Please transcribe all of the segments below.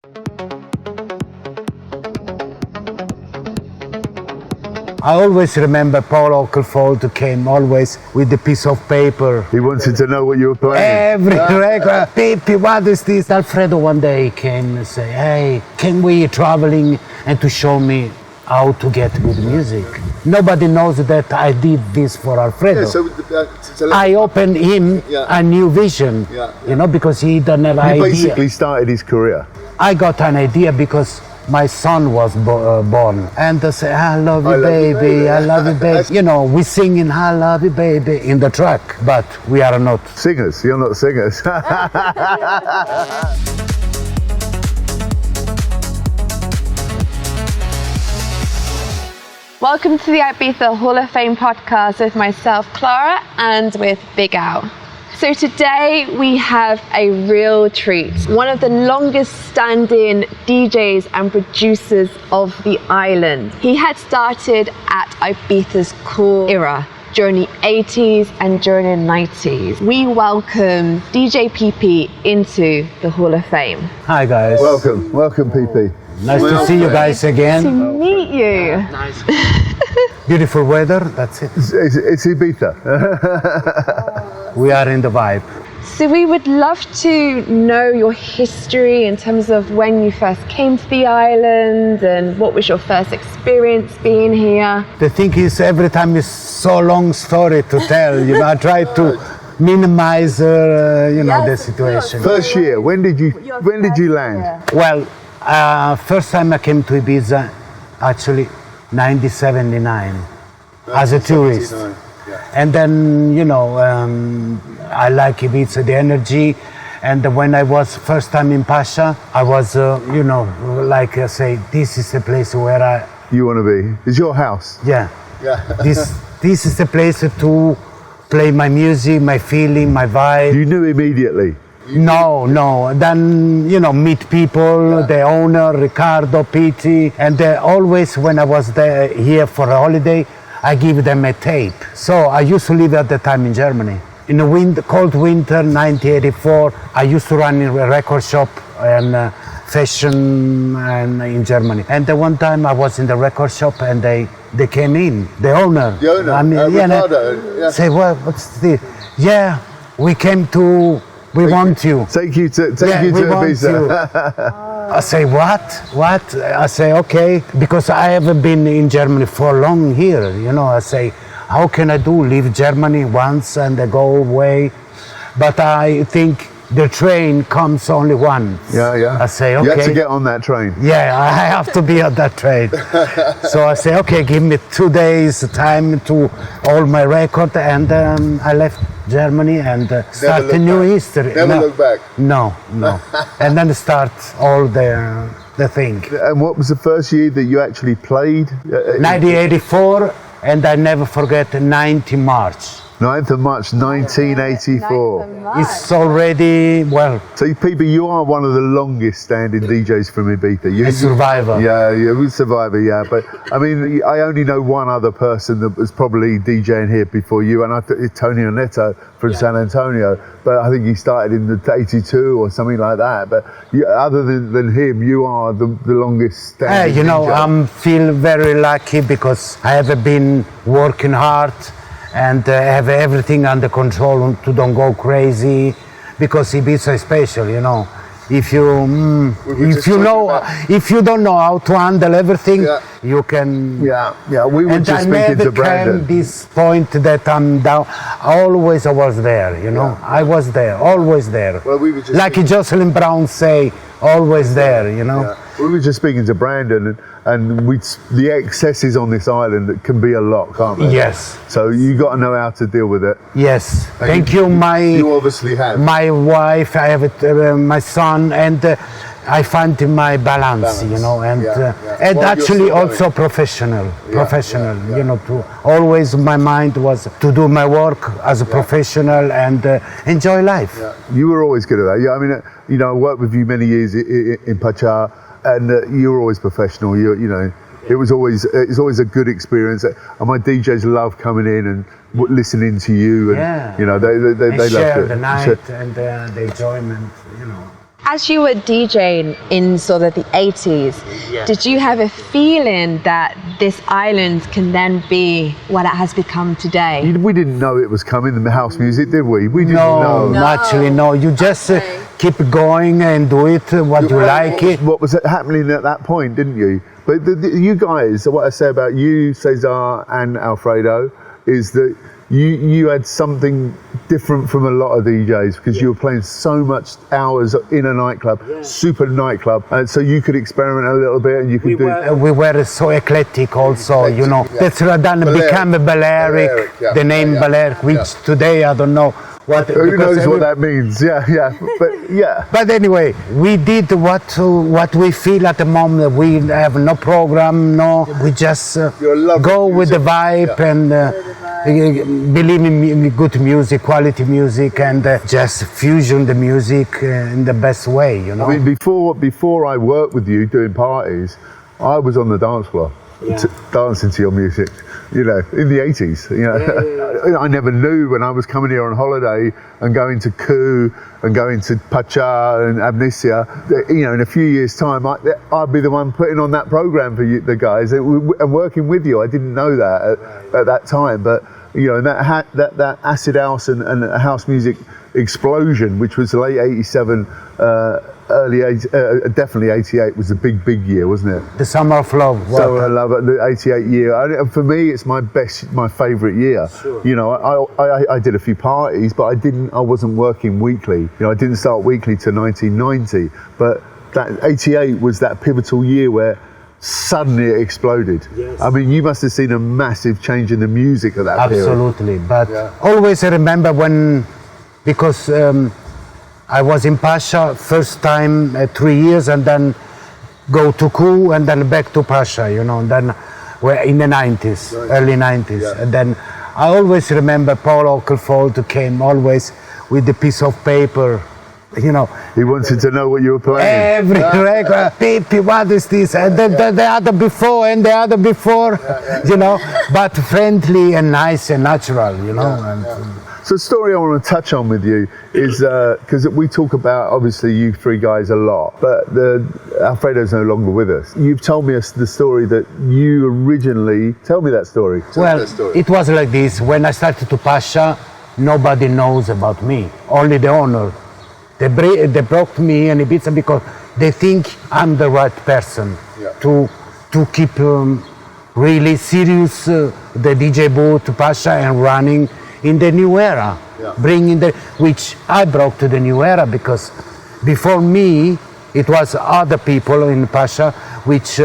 I always remember Paul Oakenfold came always with a piece of paper. He wanted to know what you were playing. Every record, Pippi, what is this? Alfredo one day came and said, hey, can we traveling and to show me how to get good music? Nobody knows that I did this for Alfredo. Yeah, I opened him a new vision, you know, because he didn't have idea. He basically started his career. I got an idea because my son was born, and they say, I love you, baby, I love you, baby. You know, we singing I love you, baby in the track, but we are not singers. You're not singers. Welcome to the Ibiza Hall of Fame podcast with myself, Clara, and with Big Al. So today we have a real treat. One of the longest standing DJs and producers of the island. He had started at Ibiza's core era during the 80s and during the 90s. We welcome DJ Pippi into the Hall of Fame. Hi guys. Welcome Pippi. Nice to see you guys again. To meet you. Nice. Beautiful weather, that's it. It's Ibiza. We are in the vibe. So we would love to know your history in terms of when you first came to the island and what was your first experience being here. The thing is, every time it's so long story to tell, you know, I try to minimize, the situation. First year, when did you land? Well, first time I came to Ibiza, actually, 1979, as a tourist. And then, I like Ibiza, the energy. And when I was first time in Pacha, I was, say, this is the place where you want to be. It's your house. Yeah. This is the place to play my music, my feeling, my vibe. You knew immediately? No. Then, meet people, the owner, Ricardo, Piti. And always when I was here for a holiday, I give them a tape. So I used to live at the time in Germany. In the cold winter, 1984, I used to run in a record shop and fashion and in Germany. And one time I was in the record shop and they came in, the owner. The owner, Ricardo. Say, what's this? Yeah, we came to... We want you. Take you to Ibiza. I say, what? I say, okay, because I haven't been in Germany for long here, I say, how can I leave Germany once and I go away? But I think the train comes only once. Yeah. I say, okay. You have to get on that train. Yeah, I have to be on that train. So I say, okay, give me 2 days time to all my record, and I left Germany and start a new history. Never look back. No. And then start all the thing. And what was the first year that you actually played? 1984, and I never forget 19 March. 9th of March 1984. It's already, So Pippi, you are one of the longest standing DJs from Ibiza. A survivor. Yeah, a survivor, yeah. But I mean, I only know one other person that was probably DJing here before you, and I think it's Tony Onetto from San Antonio. But I think he started in the 82 or something like that. But other than him, you are the longest standing DJ. I feel very lucky because I have been working hard and have everything under control to don't go crazy, because Ibiza is special, If you don't know how to handle everything, you can. Yeah. We were just speaking to Brandon. And I never came this point that I'm down. Always I was there, I was there, always there. Well, we were just like Jocelyn Brown say, always there, Yeah. We were just speaking to Brandon, and the excesses on this island can be a lot, can't they? Yes. So you got to know how to deal with it. Yes. Thank you. You obviously have. My wife, I have my son, and I find my balance, and actually also professional, to always my mind was to do my work as a professional and enjoy life. Yeah. You were always good at that. Yeah, I mean, I worked with you many years in Pacha, and you were always professional. It's always a good experience, and my DJs love coming in and listening to you, and they share loved it. The night and the enjoyment, As you were DJing in sort of the 80s, did you have a feeling that this island can then be what it has become today? We didn't know it was coming, the house music, did we? We didn't know. No, actually, no. You just keep going and do it what you like it. What was happening at that point, didn't you? But you guys, what I say about you, Cesar and Alfredo, is that you had something different from a lot of DJs because you were playing so much hours in a nightclub, super nightclub, and so you could experiment a little bit and you could We were so eclectic also, you know. That's then became Balearic, the name Balearic, which today I don't know what. Who knows what that means? Yeah. But anyway, we did what we feel at the moment. We have no program, we just go with the vibe and believe in good music, quality music, and just fusion the music in the best way, you know. I mean, before I worked with you doing parties, I was on the dance floor, dancing to your music, you know, in the 80s. You know, I never knew when I was coming here on holiday and going to Coup and going to Pacha and Amnesia, that, you know, in a few years' time, I'd be the one putting on that program for you, the guys, and working with you. I didn't know that at that time, but you know, that acid house and house music explosion, which was late '87, definitely '88 was a big year, wasn't it? The Summer of Love. So I love it, the '88 year. And for me, it's my favourite year. Sure. You know, I did a few parties, but I wasn't working weekly. You know, I didn't start weekly till 1990. But that '88 was that pivotal year where suddenly it exploded. Yes. I mean, you must have seen a massive change in the music at that period. Absolutely. But always I remember because I was in Pacha first time 3 years and then go to Coup and then back to Pacha, you know, and then we're in the 90s, early 90s. Yeah. And then I always remember Paul Oakelfold came always with a piece of paper, you know. He wanted to know what you were playing. Every record, Pippi, what is this? And the other before and the other before, you know, but friendly and nice and natural, you know. So the story I want to touch on with you is, because we talk about, obviously, you three guys a lot, but Alfredo's no longer with us. You've told me the story that you originally, tell me that story. It was like this. When I started to Pacha, nobody knows about me, only the owner. They brought me in Ibiza because they think I'm the right person to keep really serious the DJ booth, Pacha, and running in the new era, bringing which I brought to the new era because before me it was other people in Pacha which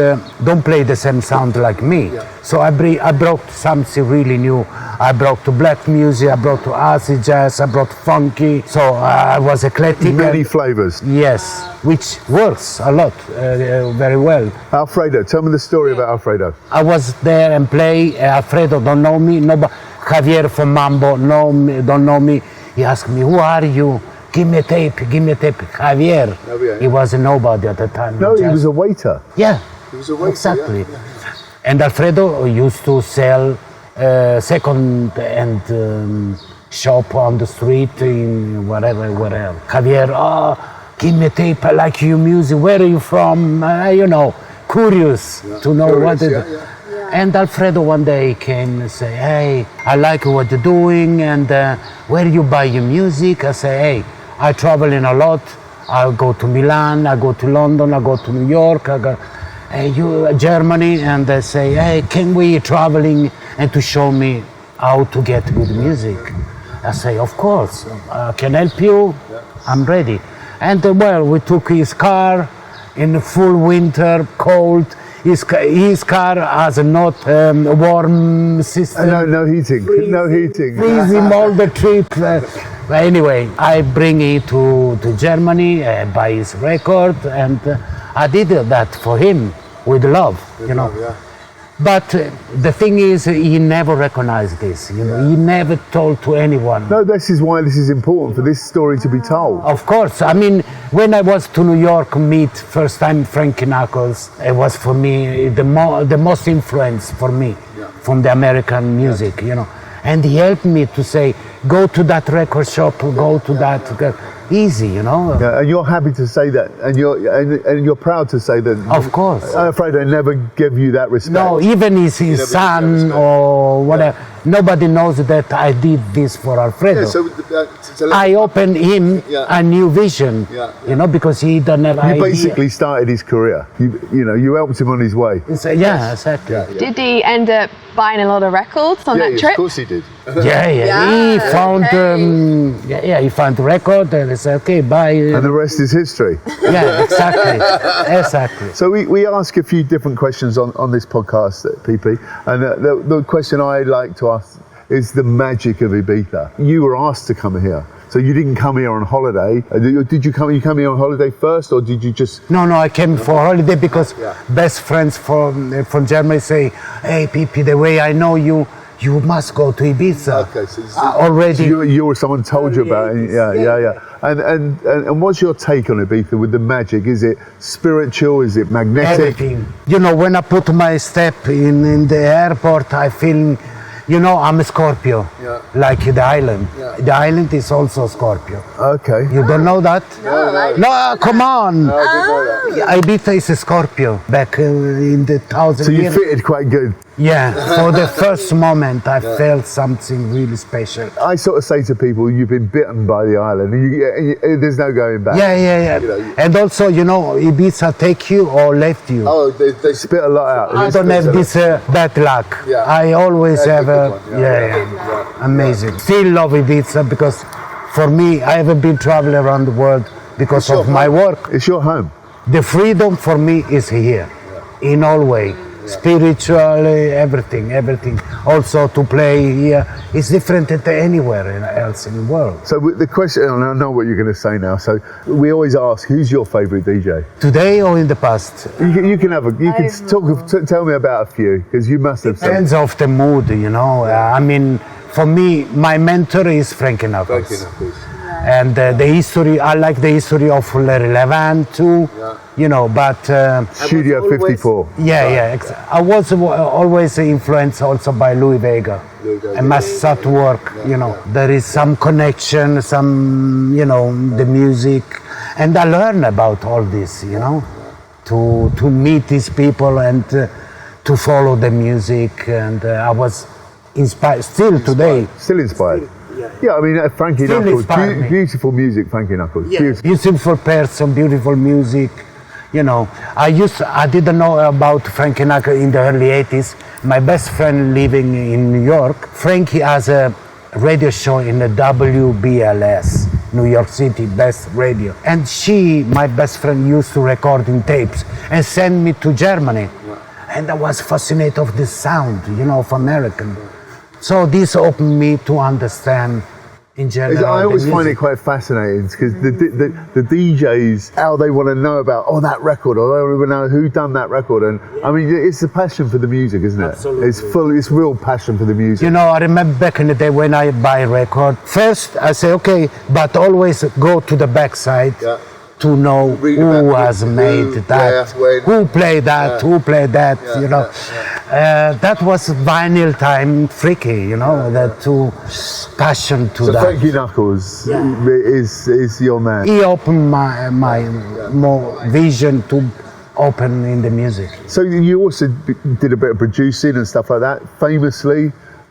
don't play the same sound like me. So I brought something really new. I brought to black music, I brought to acid jazz, I brought funky. So I was eclectic. Many flavors. Yes, which works a lot, very well. Alfredo, tell me the story about Alfredo. I was there and play. Alfredo don't know me. Javier from Mambo don't know me. He asked me, "Who are you? Give me a tape. Javier. He was a nobody at the time. No, he was a waiter. Yeah, he was a waiter. Exactly. Yeah. And Alfredo used to sell second-hand shop on the street in wherever. Javier, give me a tape. I like your music. Where are you from? You know, curious to know what it is. And Alfredo one day came and say, "Hey, I like what you're doing, and where you buy your music?" I say, "Hey, I travel in a lot. I go to Milan, I go to London, I go to New York, I go Germany," and they say, "Hey, can we traveling and to show me how to get good music?" I say, "Of course, I can help you. I'm ready." And we took his car in full winter, cold. His car has not warm system. No heating. No heating. Freeze him all the trip. But anyway, I bring it to Germany, buy his record, and I did that for him with love, you know. But the thing is, he never recognized this. You know, he never told to anyone. No, this is why this is important for this story to be told. Of course. I mean, when I was to New York meet first time Frankie Knuckles, it was for me the most influence for me from the American music, you know. And he helped me to say, go to that record shop, go to that, easy, you know. Yeah, and you're happy to say that, and you're proud to say that. Of course. Alfredo never gave you that respect. No, even his son or whatever, nobody knows that I did this for Alfredo. Yeah, so I opened him a new vision, you know, because he didn't have idea. You basically started his career. You helped him on his way. Yeah, exactly. Did he end up buying a lot of records on that trip? Of course he did. He found he found the record and he said, okay, buy. And the rest is history. Yeah, exactly. So we ask a few different questions on this podcast, Pippi, and the question I like to ask is the magic of Ibiza. You were asked to come here. So you didn't come here on holiday. Did you come here on holiday first, or did you just? No, I came for holiday because best friends from Germany say, hey, Pippi, the way I know you, you must go to Ibiza. Okay, so already. So you or someone told you about it. Yeah. And what's your take on Ibiza with the magic? Is it spiritual? Is it magnetic? Everything. You know, when I put my step in the airport, I feel. You know, I'm a Scorpio, like the island. Yeah. The island is also Scorpio. Okay. You don't know that? No, come on. No, I didn't know that. Ibiza is a Scorpio back in the 1000 So you years. fitted quite good. Yeah, for the first moment I felt something really special. I sort of say to people, you've been bitten by the island. There's no going back. Yeah. You know, and also, you know, Ibiza take you or left you. Oh, they spit a lot out. I don't have this bad luck. Yeah. I always have a... amazing. Still love Ibiza because for me, I haven't been traveling around the world because of my work. It's your home. The freedom for me is here, in all way. Spiritually, everything. Also to play here is different than anywhere else in the world. So the question, and I know what you're going to say now. So we always ask, who's your favourite DJ? Today or in the past? You can tell me about a few because you must have. Depends of the mood, you know. I mean, for me, my mentor is Frankie Knuckles. And the history, I like the history of Larry Levan too, you know, but... Studio 54. I was always influenced also by Louis Vega. And my start to work, you know, there is some connection, some, you know, the music. And I learn about all this, you know, to meet these people and to follow the music. And I was inspired, still today. Still inspired. Yeah, I mean, Frankie Still Knuckles, beautiful music, Frankie Knuckles. Yeah. Beautiful person, beautiful music. You know, I didn't know about Frankie Knuckles in the early 80s. My best friend living in New York, Frankie has a radio show in the WBLS, New York City, best radio. And my best friend, used to record in tapes and send me to Germany. And I was fascinated of the sound, you know, of American. So this opened me to understand in general. I always find it quite fascinating because the DJs, how they want to know about that record, or they want to know who done that record. And I mean, it's the passion for the music, isn't it? Absolutely. It's real passion for the music. You know, I remember back in the day when I buy a record, first I say, okay, but always go to the backside. To know who has made that, who played that, you know. That was vinyl time freaky, you know, that to passion to that. So Frankie Knuckles is your man. He opened my more vision to open in the music. So you also did a bit of producing and stuff like that. Famously,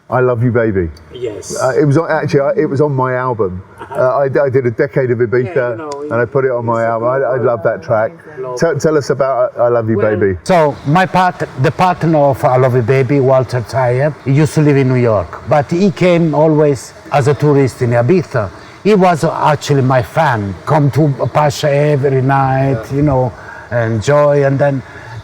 I Love You Baby. Yes. It was on my album. I did a decade of Ibiza and I put it on my album. I love that track. Tell us about I Love You Baby. So the partner of I Love You Baby, Walter Tyre, he used to live in New York, but he came always as a tourist in Ibiza. He was actually my fan, come to Pacha every night, you know, enjoy,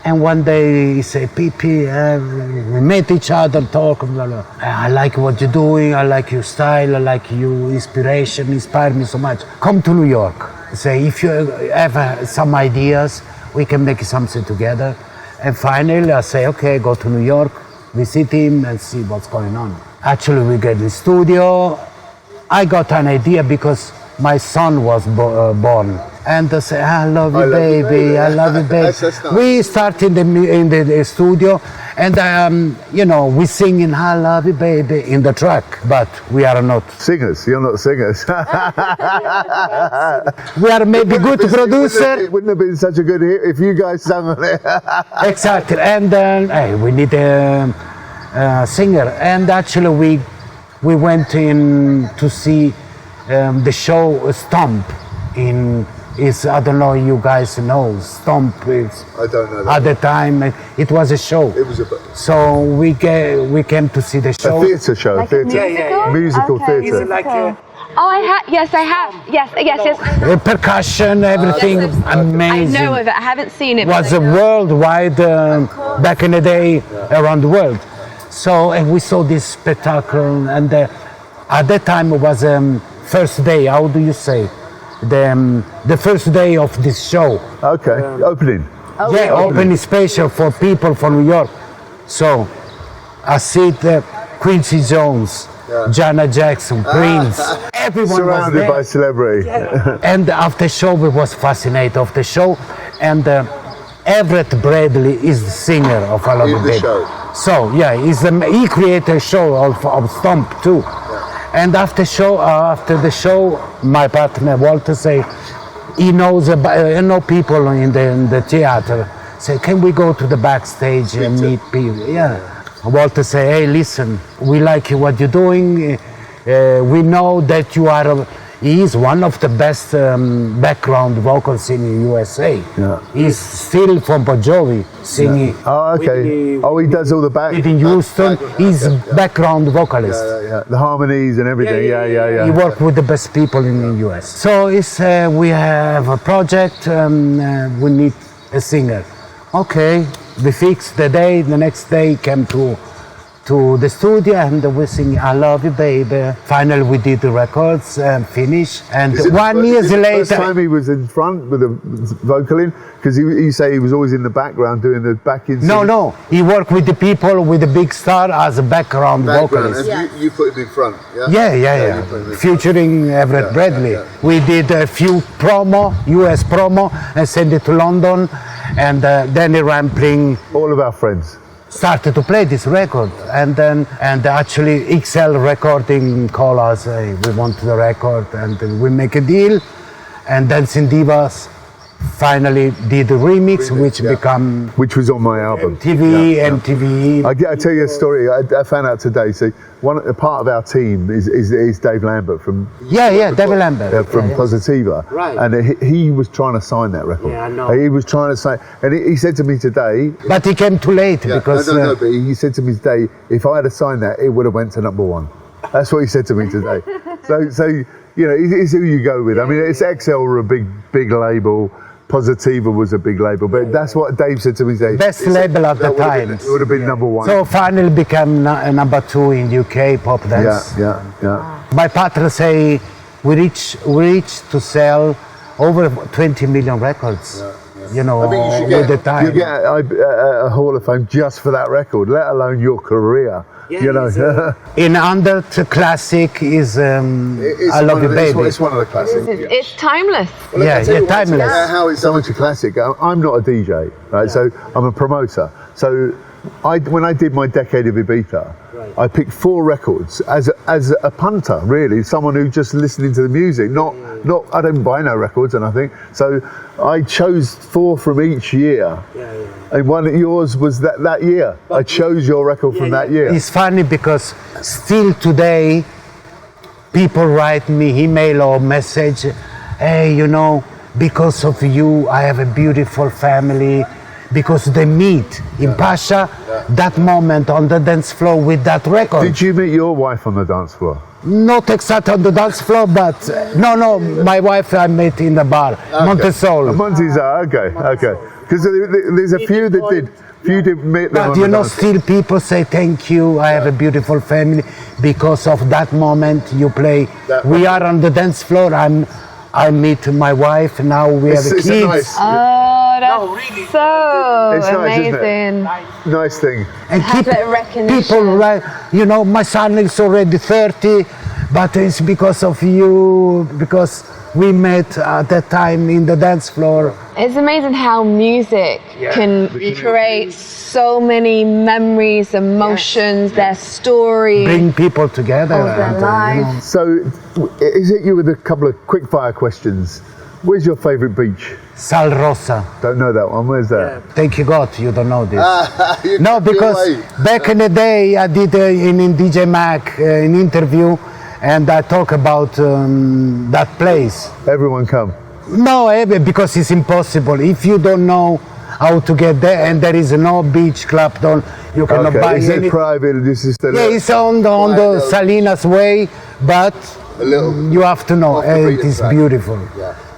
and one day he said, Pippi, we met each other, talk, blah, blah. I like what you're doing, I like your style, I like your inspiration, inspired me so much. Come to New York. Say, if you have some ideas, we can make something together. And finally I say, okay, go to New York, visit him and see what's going on. Actually, we get in the studio. I got an idea because my son was born. And they say, I love you, baby, I love you, baby. We start in the studio, And you know, we sing in "I Love You, Baby" in the track, but we are not Singers, you're not singers. we are maybe good producer. It wouldn't have been such a good hit if you guys sang on it. Exactly, and hey, we need a singer. And actually, we went in to see the show Stomp in. I don't know, you guys know Stomp is. I don't know that. At the time, it was a show. It was a So we came to see the show. theatre show, Like a theatre. musical? Musical Okay, theatre. Like a, Oh, I have. Yes, I have. Yes. percussion, everything I amazing. know of it. I haven't seen it. Was but a I know. worldwide back in the day around the world. So and we saw this spectacle, and at that time it was first day. How do you say? The first day of this show. Okay, opening. Yeah, opening special for people from New York. So I see Quincy Jones, Janet Jackson, Prince, everyone Surrounded was by there. celebrity. And after show, we was fascinated of the show. And Everett Bradley is the singer of I Love You, In the Baby. show. So yeah, he created a show of Stomp too. And after the show, my partner Walter say he knows people in the theater. Say, can we go to the backstage and meet people? Yeah. Walter say, hey, listen, we like what you're doing. We know that you are. He is one of the best background vocals in the USA. Yeah. He's still from Bon Jovi singing. Oh, okay. He does all the back. In Houston, he's background vocalist. Yeah. The harmonies and everything. Yeah. He worked with the best people in the US. So we have a project, we need a singer. Okay, we fixed the day, the next day came to the studio and we sing I Love You, Baby. Finally we did the records and finished. And 1 year later... First time he was in front with the vocal in? Because you say he was always in the background doing the backing. No, he worked with the people, with the big star as a background vocalist. And you put him in front, yeah? Yeah. Featuring Everett Bradley. We did a few US promo, and sent it to London. And Danny Rampling. All of our friends. Started to play this record, and actually XL Recording called us, hey, we want the record, and we make a deal, and Dancing Divas finally did the remix, which was on my album. MTV. I tell you a story. I found out today. So a part of our team is Dave Lambert from Dave Lambert from Positiva, Right. And he was trying to sign that record. Yeah, I know. He was trying to sign, and he said to me today. But he came too late because. No, but he said to me today, if I had signed that, it would have went to #1. That's what he said to me today. So you know, it's who you go with. I mean, it's XL were a big label. Positiva was a big label, but that's what Dave said to me today. Best label at the time. It would have been #1. So finally became #2 in UK pop dance. Yeah. My partner say we reached to sell over 20 million records. You know, I mean, you with the time. You get a Hall of Fame just for that record, let alone your career. You know. In under classic is I Love You, Baby. It's one of the classics. It's timeless. Timeless. How it's so much a classic. I'm not a DJ, right? So I'm a promoter. So when I did my decade of Ibiza, I picked 4 records as a punter, really, someone who just listening to the music. Not I don't buy no records or nothing. So I chose 4 from each year. And one of yours was that year. I chose your record from that year. It's funny because still today people write me email or message, hey, you know, because of you I have a beautiful family, because they meet in Pacha that moment on the dance floor with that record. Did you meet your wife on the dance floor? Not exactly on the dance floor, but no, my wife I met in the bar, Montesol. Montesol, okay. Because there's a few that did. Few did meet them. But you know, still people say thank you. I have a beautiful family because of that moment you play. We are on the dance floor. I meet my wife. Now we have kids. Nice, That's so amazing. Nice thing. And people, right? You know, my son is already 30, but it's because of you. Because we met at that time in the dance floor. It's amazing how music can create so many memories, emotions, their story. Bring people together. Of their lives. So, is it you with a couple of quickfire questions? Where's your favourite beach? Sal Rosa. Don't know that one. Where's that? Thank you God, you don't know this. You No, took me because away. back in the day I did in DJ Mac an interview and I talk about that place. Everyone come. No, because it's impossible. If you don't know how to get there and there is no beach club, you cannot buy Is it any. private? This is the Yeah, it's on the Salinas Way, but you have to know it is beautiful.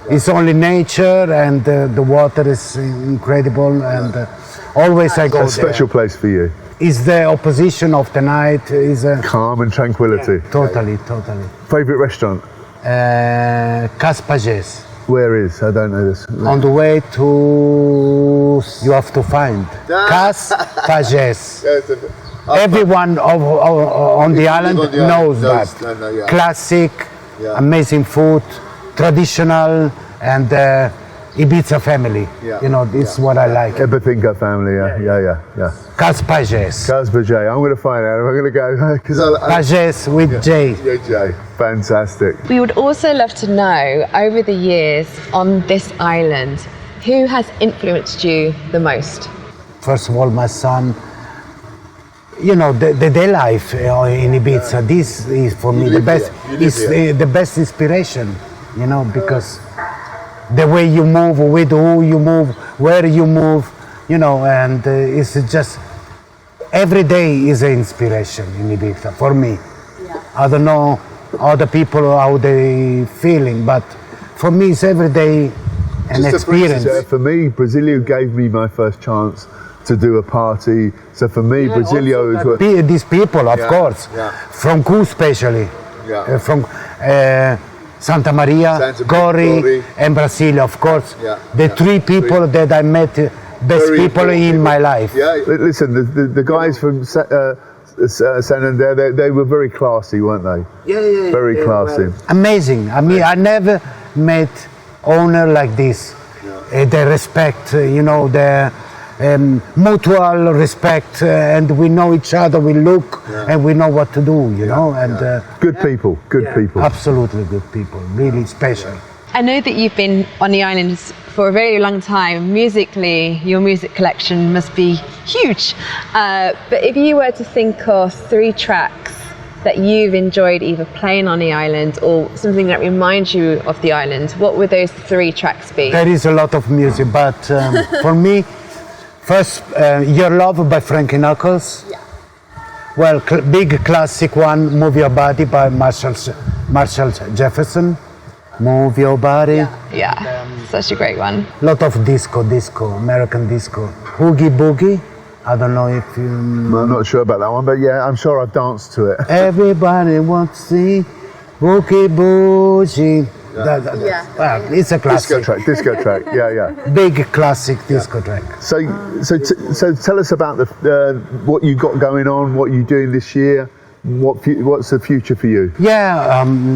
It's only nature and the water is incredible and always I go a special place for you. It's the opposition of the night. Is Calm and tranquility. totally. Favourite restaurant? Caspages. Where is? I don't know this. On the way to, you have to find Caspages. Everyone on the island knows that. Classic, amazing food, traditional, and Ibiza family. You know, this is what I like. Ebethinka family, yeah. Caspages. Casbah. I'm going to find out. I'm going to go because Pages with J. Yeah, Jay. Fantastic. We would also love to know, over the years on this island, who has influenced you the most? First of all, my son. You know, the day life in Ibiza. This is for me the best. It's the best inspiration. You know, because the way you move, with who you move, where you move, you know, and it's just every day is an inspiration in Ibiza for me. I don't know other people how they feeling, but for me it's every day an experience. For me, Brasilia gave me my first chance to do a party. So for me, Brasilia is what. These people, of course, from Cu especially, from Santa Maria, Gori, and Brasilia, of course. The three people that I met, best people in my life. Listen, the guys from San Andrea, they were very classy, weren't they? Very classy. Amazing. I mean, I never met owner like this. They respect, you know, the mutual respect, and we know each other. We look and we know what to do, you know. And good people. Absolutely good people. Really special. I know that you've been on the islands for a very long time. Musically, your music collection must be huge. But if you were to think of 3 tracks that you've enjoyed either playing on the island or something that reminds you of the island, what would those 3 tracks be? There is a lot of music, but for me, first, Your Love by Frankie Knuckles. Well, big classic one, Move Your Body by Marshall Jefferson. Move Your Body. Such a great one. Lot of disco, American disco. Oogie Boogie. I don't know if you. I'm not sure about that one, but yeah, I'm sure I've danced to it. Everybody wants to see Boogie Boogie. Well, it's a classic. Disco track. Yeah. Big classic disco track. So tell us about what you got going on, what you're doing this year. What's the future for you?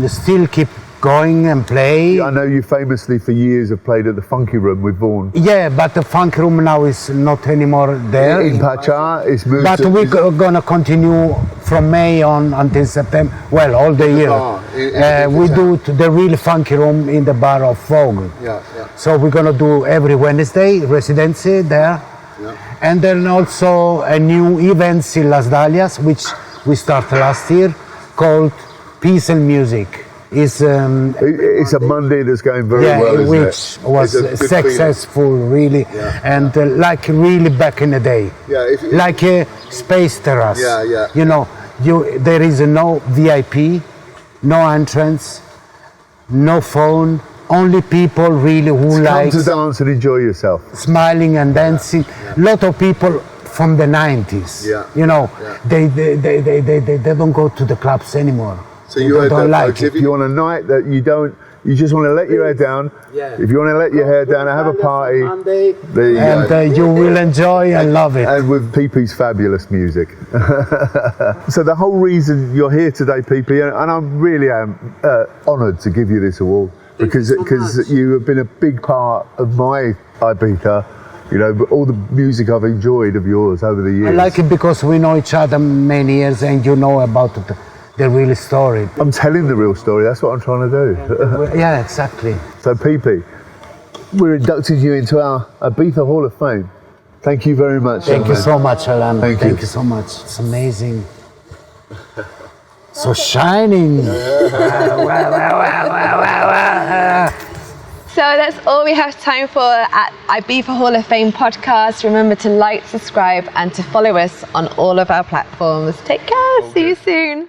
Still keep going and play. I know you famously for years have played at the Funky Room with Vaughan. Yeah, but the Funky Room now is not anymore there. In Pacha, it's moved. But we're gonna continue from May on until September. Well, all the year. We do the real Funky Room in the bar of Vogue. So we're gonna do every Wednesday residency there, and then also a new event in Las Dalias, which we started last year, called Peace and Music. It's a Monday that's going very well, isn't which was successful, really, and like really back in the day, like a space terrace. You know, there is no VIP, no entrance, no phone, only people really who like to dance and enjoy yourself, smiling and dancing. Lot of people from the 90s. You know, they don't go to the clubs anymore. So you don't like it. If you're on a night that you just want to let your hair down. If you want to let your hair down and have a party, you will enjoy and love it. And with Pippi's fabulous music. So the whole reason you're here today, Pippi, and I really am honoured to give you this award, because you have been a big part of my Ibiza. You know, but all the music I've enjoyed of yours over the years. I like it because we know each other many years and you know about the real story. I'm telling the real story, that's what I'm trying to do. Yeah, exactly. So Pippi, we're inducting you into our Ibiza Hall of Fame. Thank you very much. Thank you so much, Lambert. Thank you so much. It's amazing. So shining. So that's all we have time for at Ibiza Hall of Fame podcast. Remember to like, subscribe, and to follow us on all of our platforms. Take care. See you soon.